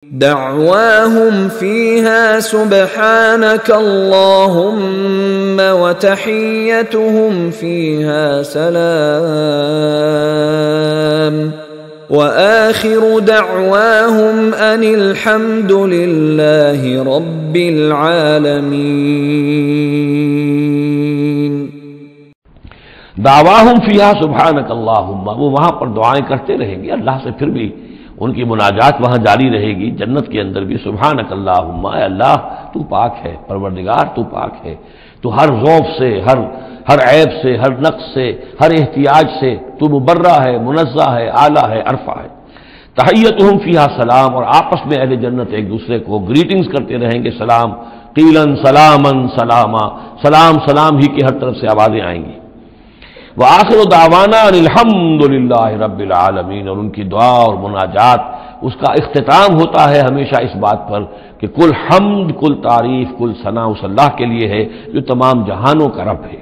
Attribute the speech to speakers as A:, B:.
A: دعواهم فيها سبحانك اللهم وتحيتهم فيها سلام وآخر دعواهم أن الحمد لله رب العالمين۔
B: دعواہم فیہا سبحانک اللہم، وہ وہاں پر دعائیں کرتے رہیں گے اللہ سے، پھر بھی ان کی مناجات وہاں جاری رہے گی، جنت کے اندر بھی سبحانک اللہم، اے اللہ تو پاک ہے، پروردگار تو پاک ہے، تو ہر ضعف سے، ہر عیب سے، ہر نقص سے، ہر احتیاج سے تو مبرہ ہے، منزہ ہے، اعلیٰ ہے، عرفہ ہے۔ تحیتہم فیہا سلام، اور آپس میں اہل جنت ایک دوسرے کو گریٹنگز کرتے رہیں گے، سلام قیلن سلامن سلاما، سلام سلام ہی کی ہر طرف سے آوازیں آئیں گی۔ وآخر دعوانا ان الحمد للہ رب العالمین، اور ان کی دعا اور مناجات اس کا اختتام ہوتا ہے ہمیشہ اس بات پر کہ کل حمد، کل تعریف، کل ثنا اس اللہ کے لیے ہے جو تمام جہانوں کا رب ہے۔